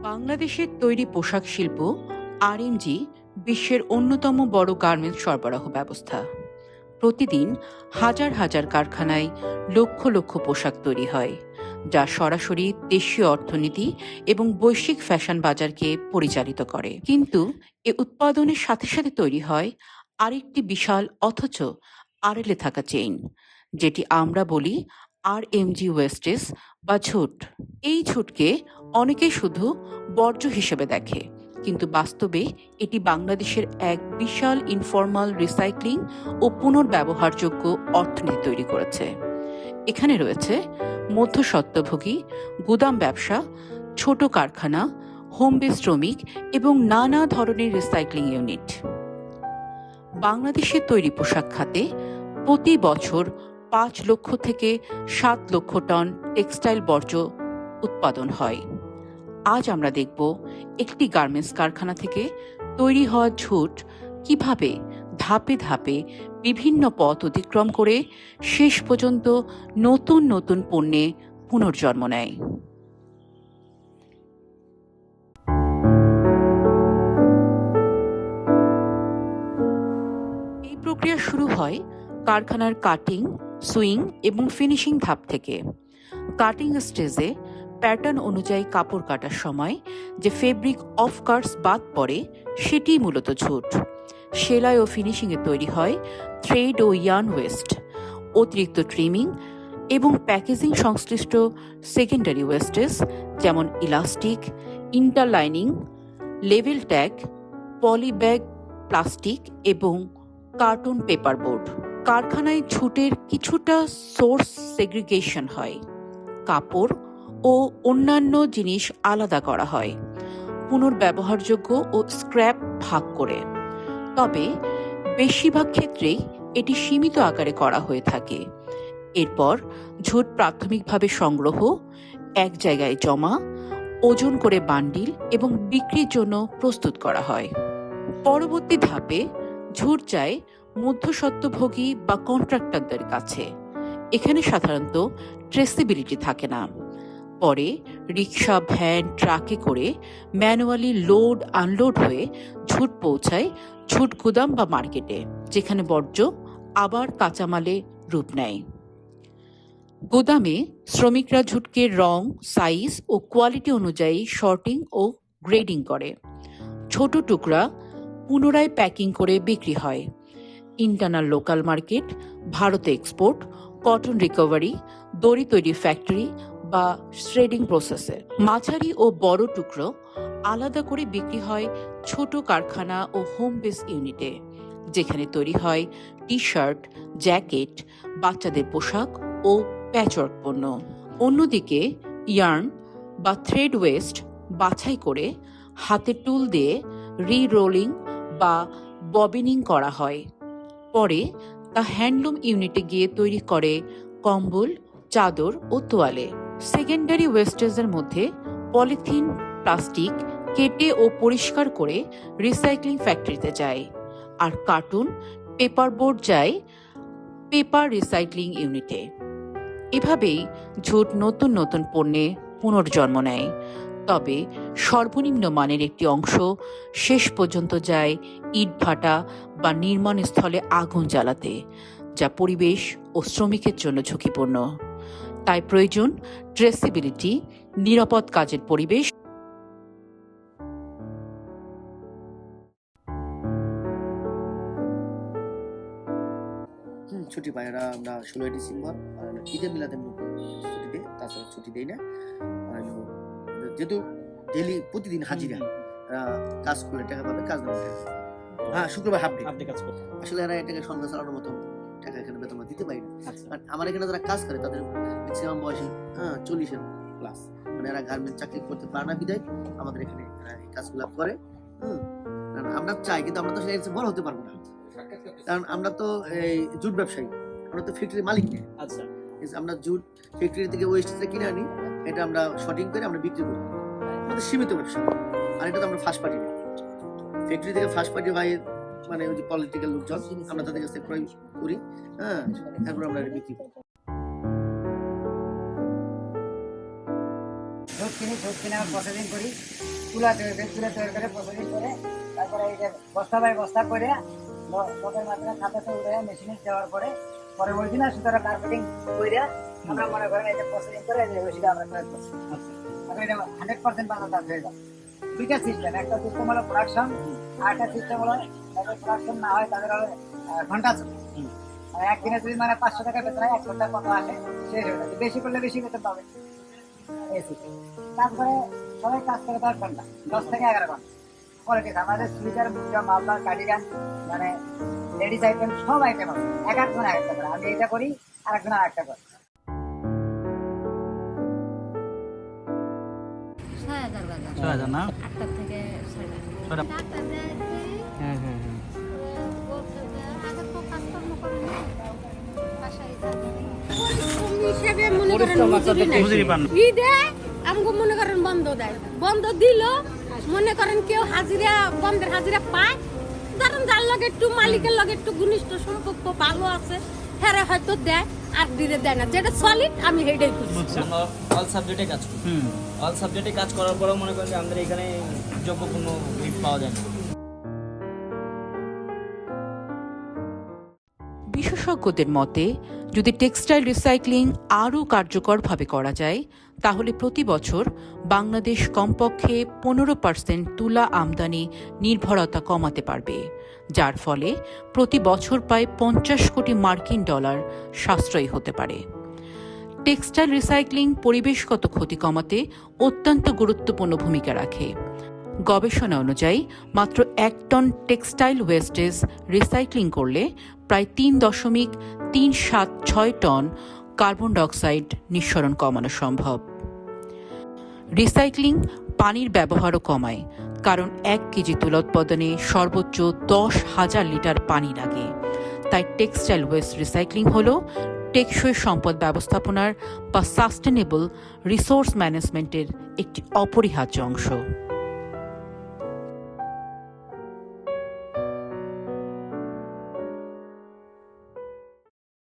বাংলাদেশের তৈরি পোশাক শিল্প আরএমজি বিশ্বের অন্যতম বড় গার্মেন্টস সরবরাহ ব্যবস্থা। প্রতিদিন হাজার হাজার কারখানায় লক্ষ লক্ষ পোশাক তৈরি হয়, যা সরাসরি দেশীয় অর্থনীতি এবং বৈশ্বিক ফ্যাশন বাজারকে পরিচালিত করে। কিন্তু এ উৎপাদনের সাথে সাথে তৈরি হয় আরেকটি বিশাল অথচ আড়ালে থাকা চেইন, যেটি আমরা বলি আরএমজি ওয়েস্টেজ বা ঝুট। এই ঝুটকে অনেকে শুধু বর্জ্য হিসেবে দেখে, কিন্তু বাস্তবে এটি বাংলাদেশের এক বিশাল ইনফর্মাল রিসাইক্লিং ও পুনর্ব্যবহারযোগ্য অর্থনীতি তৈরি করেছে। এখানে রয়েছে মধ্যস্বত্বভোগী, গুদাম ব্যবসা, ছোট কারখানা, হোম বেস শ্রমিক এবং নানা ধরনের রিসাইক্লিং ইউনিট। বাংলাদেশের তৈরি পোশাক খাতে প্রতি বছর ৫ লক্ষ থেকে ৭ লক্ষ টন টেক্সটাইল বর্জ্য উৎপাদন হয়। আজ আমরা দেখব একটি গার্মেন্টস কারখানা থেকে তৈরি হওয়া ঝুট কিভাবে ধাপে ধাপে বিভিন্ন পথ অতিক্রম করে শেষ পর্যন্ত নতুন নতুন পণ্যে পুনর্জন্ম নেয়। এই প্রক্রিয়া শুরু হয় কারখানার কাটিং, সুইং এবং ফিনিশিং ধাপ থেকে। কাটিং স্টেজে প্যাটার্ন অনুযায়ী কাপড় কাটার সময় যে ফেব্রিক অফ কাটস বাদ পড়ে সেটি মূলত ঝুট। সেলাই ও ফিনিশিংয়ে তৈরি হয় থ্রেড ও ইয়ার্ন ওয়েস্ট, অতিরিক্ত ট্রিমিং এবং প্যাকেজিং সংশ্লিষ্ট সেকেন্ডারি ওয়েস্টেজ যেমন elastic, interlining, label tag, polybag, plastic এবং কার্টুন পেপারবোর্ড। কারখানায় ঝুটের কিছুটা সোর্স সেগ্রিগেশন হয়, কাপড় ও অন্যান্য জিনিস আলাদা করা হয় পুনর্ব্যবহারযোগ্য ও স্ক্র্যাপ ভাগ করে। তবে বেশিরভাগ ক্ষেত্রেই এটি সীমিত আকারে করা হয়ে থাকে। এরপর ঝুট প্রাথমিকভাবে সংগ্রহ, এক জায়গায় জমা, ওজন করে বান্ডিল এবং বিক্রির জন্য প্রস্তুত করা হয়। পরবর্তী ধাপে ঝুট যায় মধ্যস্বত্বভোগী বা কন্ট্রাক্টরদের কাছে। এখানে সাধারণত ট্রেসিবিলিটি থাকে না। পরে রিক্সা, ভ্যান, ট্রাকে করে ম্যানুয়ালি লোড আনলোড হয়ে ঝুট পৌঁছায় ঝুট গুদাম বা মার্কেটে, যেখানে বর্জ্য আবার কাঁচামালে রূপ নেয়। গুদামে শ্রমিকরা ঝুটকে রং, সাইজ ও কোয়ালিটি অনুযায়ী শর্টিং ও গ্রেডিং করে। ছোট টুকরা পুনরায় প্যাকিং করে বিক্রি হয় ইন্টারনাল লোকাল মার্কেট, ভারতে এক্সপোর্ট, কটন রিকভারি, দড়ি তৈরি ফ্যাক্টরি বা শ্রেডিং প্রসেসে। মাঝারি ও বড় টুকরো আলাদা করে বিক্রি হয় ছোট কারখানা ও হোম বেস ইউনিটে, যেখানে তৈরি হয় টি শার্ট, জ্যাকেট, বাচ্চাদের পোশাক ও প্যাচওয়ার্ক পণ্য। অন্যদিকে ইয়ার্ন বা থ্রেড ওয়েস্ট বাছাই করে হাতে টুল দিয়ে রি-রোলিং বা ববিনিং করা হয়। পরে তা হ্যান্ডলুম ইউনিটে গিয়ে তৈরি করে কম্বল, চাদর ও তোয়ালে। সেকেন্ডারি ওয়েস্টেজের মধ্যে পলিথিন, প্লাস্টিক কেটে ও পরিষ্কার করে রিসাইক্লিং ফ্যাক্টরিতে যায়, আর কার্টুন, পেপারবোর্ড যায় পেপার রিসাইক্লিং ইউনিটে। এভাবেই ঝুট নতুন নতুন পণ্যে পুনর্জন্ম নেয়। তবে সর্বনিম্ন মানের একটি অংশ শেষ পর্যন্ত যায় ইটভাটা বা নির্মাণ স্থলে আগুন জ্বালাতে, যা পরিবেশ ও শ্রমিকের জন্য ঝুঁকিপূর্ণ। তাই প্রয়োজন ট্রেসিবিলিটি, নিরাপদ কাজের পরিবেশ। ছুটি পাই এরা, আমরা 16ই ডিসেম্বর ঈদে মিলাদের ছুটি দেয়, তাছাড়া ছুটি দেয় না। যেহেতু ডেলি প্রতিদিন হাজিরা, কাজ করলে টাকা পাবে, কাজ না করলে হ্যাঁ শুক্রবার হাফ ডে কাজ করতে। আসলে এরা এটাকে সংসার চালানোর মতো টাকা এখানে বেতন দিতে পারি না। আমার এখানে যারা কাজ করে তাদের ম্যাক্সিমাম বয়সী 40-এর প্লাস, মানে এরা গার্মেন্ট চাকরি করতে পারে না বিদায় আমাদের এখানে এই কাজগুলো করে। আমরা চাই, কিন্তু আমরা তো সেটা বড় হতে পারবো না, কারণ আমরা তো এই জুট ব্যবসায়ী, আমরা তো ফ্যাক্টরির মালিক নেই। আচ্ছা, আমরা জুট ফ্যাক্টরি থেকে ওয়েস্টটা কিনে আনি, এটা আমরা শর্টিং করে আমরা বিক্রি করি। আমাদের সীমিত ব্যবসা, আর এটা তো আমরা ফার্স্ট পার্টি নেই। ফ্যাক্টরি থেকে ফার্স্ট পার্টি ভাই মানে ওই যে পলিটিক্যাল লোকজন, আমরা তাদের কাছে ক্রয় করি, তারপর আমরা এটা বিক্রি করি। কিনি, দুধ কিনে আমরা প্রসেসিং করি, তুলা তৈরি করে প্রসেসিং করে তারপরে এই যে বস্তা বাই বস্তা করে লোকের মাধ্যমে খাতাতে উঠে মেশিনে দেওয়ার পরে অরিজিনাল সুতরা কার্পেটিং করে আমরা মনে করেন এই যে প্রসেসিং করে এই যে ওষুধ আমরা প্রয়োগ করছি। এখন এটা 100% বাজার হয়ে যাবে। দুইটা সিস্টেম, একটা সিস্টেম হলো প্রোডাকশন, আর একটা সিস্টেম হলো যাদের প্রোডাকশন না হয় তাদের হলো ঘন্টা চলে। একদিনে যদি মানে 500 টাকা বেতন হয়, 1 ঘন্টা কত আসে শেষ হয়ে যাবে, বেশি করলে বেশি বেতন পাবে এই সিস্টেম। তারপরে সবাই কাজ করে 10 ঘন্টা, 10 থেকে 11 ঘন্টা কোয়ালিটি। আমাদের সুইটার, মুজা, মালদার, কার্ডিগান মানে লেডিস আইটেম সব আইটেম আছে, এক একজন এক একটা করে। আমি এটা করি, আর একজন আর একটা করে। 6,000 বাজার 6,000 না? 8টা থেকে 6টা। ছয়টা। ডাক্তার দেখাইছি, হ্যাঁ হ্যাঁ হ্যাঁ। বলছে যে আগে তো কাজকর্ম করে না, বাসায় যাবে। পরিশ্রম হিসেবে মনে করেন মজুরি নাই। মজুরি পান। ঈদে আমগো মনে করেন বন্ধ দেয়, বন্ধ দিল মনে করেন কেউ হাজিরা বন্ধের হাজিরা পায়, ধরেন যার লগে একটু মালিকের লগে একটু ঘনিষ্ঠ সম্পর্ক ভালো আছে হ্যাঁ হয়তো দেয়, আর দিলে দেয় না। যেটা সলিড আমি হেডেই খুঁজছি। আমরা অল সাবজেক্টে কাজ করি। অল সাবজেক্টে কাজ করার পরেও মনে করেন যে আমাদের এখানে যোগ্য কোনো লিড পাওয়া যায় না। বিশেষজ্ঞদের মতে যদি টেক্সটাইল রিসাইক্লিং আরও কার্যকরভাবে করা যায় তাহলে প্রতি বছর বাংলাদেশ কমপক্ষে 15% তুলা আমদানি নির্ভরতা কমাতে পারবে, যার ফলে প্রতি বছর প্রায় 50 কোটি মার্কিন ডলার সাশ্রয়ী হতে পারে। টেক্সটাইল রিসাইক্লিং পরিবেশগত ক্ষতি কমাতে অত্যন্ত গুরুত্বপূর্ণ ভূমিকা রাখে। গবেষণা অনুযায়ী মাত্র 1 টন টেক্সটাইল ওয়েস্টেজ রিসাইক্লিং করলে প্রায় 3.376 টন কার্বন ডাইঅক্সাইড নিঃসরণ কমানো সম্ভব। রিসাইক্লিং পানির ব্যবহারও কমায়, কারণ 1 কেজি তুলা উৎপাদনে সর্বোচ্চ 10,000 লিটার পানি লাগে। তাই টেক্সটাইল ওয়েস্ট রিসাইক্লিং হল টেকসই সম্পদ ব্যবস্থাপনার বা সাস্টেনেবল রিসোর্স ম্যানেজমেন্টের একটি অপরিহার্য অংশ।